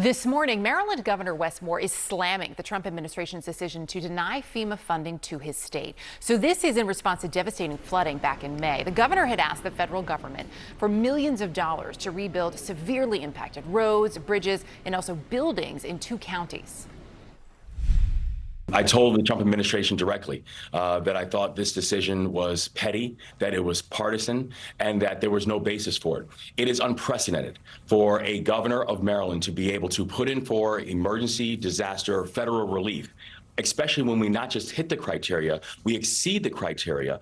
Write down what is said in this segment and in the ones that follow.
This morning, Maryland Governor Wes Moore is slamming the Trump administration's decision to deny FEMA funding to his state. So this is in response to devastating flooding back in May. The governor had asked the federal government for millions of dollars to rebuild severely impacted roads, bridges, and also buildings in 2 counties. I told the Trump administration directly that I thought this decision was petty, that it was partisan, and that there was no basis for it. It is unprecedented for a governor of Maryland to be able to put in for emergency disaster federal relief, especially when we not just hit the criteria, we exceed the criteria.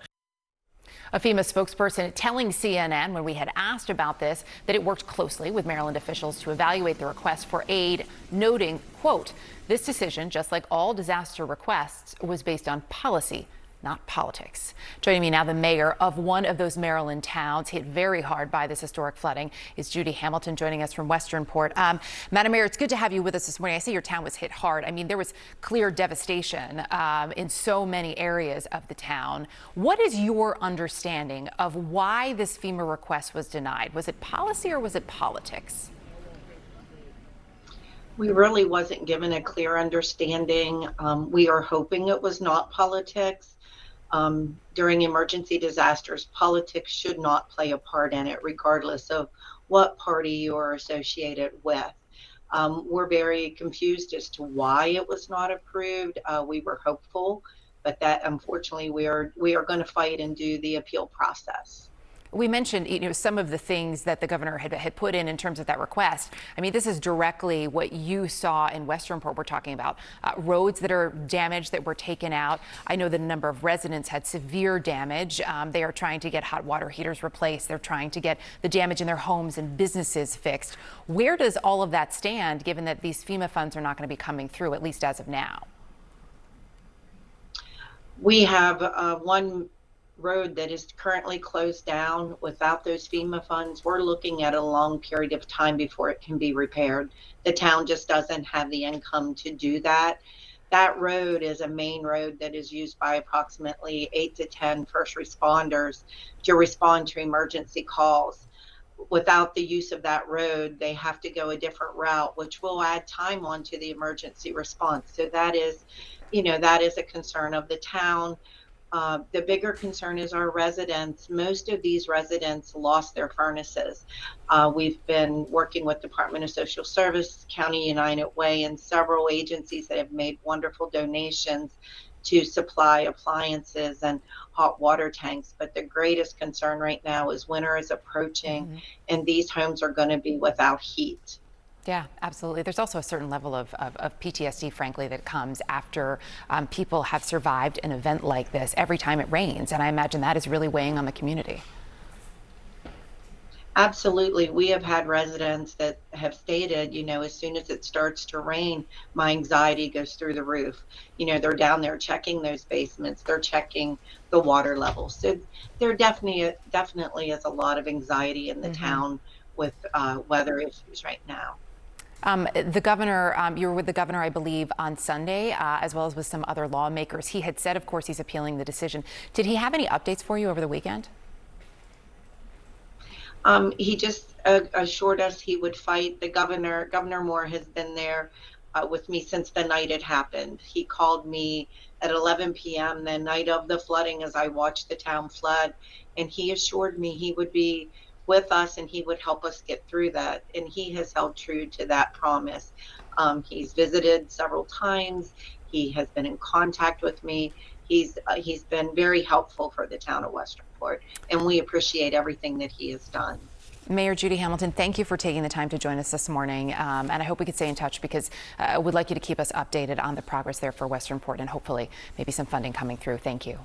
A FEMA spokesperson telling CNN when we had asked about this that it worked closely with Maryland officials to evaluate the request for aid, noting, quote, "This decision, just like all disaster requests, was based on policy, not politics." Joining me now, the mayor of one of those Maryland towns hit very hard by this historic flooding is Judy Hamilton, joining us from Westernport. Madam Mayor, it's good to have you with us this morning. I see your town was hit hard. I mean, there was clear devastation in so many areas of the town. What is your understanding of why this FEMA request was denied? Was it policy or was it politics? We really wasn't given a clear understanding. We are hoping it was not politics. During emergency disasters, politics should not play a part in it, regardless of what party you're associated with. We're very confused as to why it was not approved. We were hopeful, but that unfortunately we are going to fight and do the appeal process. We mentioned, some of the things that the governor had put in terms of that request. I mean, this is directly what you saw in Westernport. We're talking about roads that are damaged, that were taken out. I know that a number of residents had severe damage. They are trying to get hot water heaters replaced. They're trying to get the damage in their homes and businesses fixed. Where does all of that stand, given that these FEMA funds are not going to be coming through, at least as of now? We have one road that is currently closed down without those FEMA funds. We're looking at a long period of time before it can be repaired. The town just doesn't have the income to do that. That road is a main road that is used by approximately 8 to 10 first responders to respond to emergency calls. Without the use of that road, they have to go a different route, which will add time onto the emergency response. So that is a concern of the town. The bigger concern is our residents. Most of these residents lost their furnaces. We've been working with Department of Social Service, County United Way, and several agencies that have made wonderful donations to supply appliances and hot water tanks. But the greatest concern right now is winter is approaching, and these homes are going to be without heat. Yeah, absolutely. There's also a certain level of PTSD, frankly, that comes after people have survived an event like this every time it rains. And I imagine that is really weighing on the community. Absolutely. We have had residents that have stated, as soon as it starts to rain, my anxiety goes through the roof. They're down there checking those basements. They're checking the water levels. So there definitely is a lot of anxiety in the town with weather issues right now. The governor, you were with the governor, I believe, on Sunday, as well as with some other lawmakers. He had said, of course, he's appealing the decision. Did he have any updates for you over the weekend? He just assured us he would fight. Governor Moore has been there with me since the night it happened. He called me at 11 p.m. the night of the flooding as I watched the town flood, and he assured me he would be with us and he would help us get through that, and he has held true to that promise. He's visited several times. He has been in contact with me. He's been very helpful for the town of Westernport, and we appreciate everything that he has done. Mayor Judy Hamilton, thank you for taking the time to join us this morning, and I hope we could stay in touch because we'd like you to keep us updated on the progress there for Westernport and hopefully maybe some funding coming through. Thank you.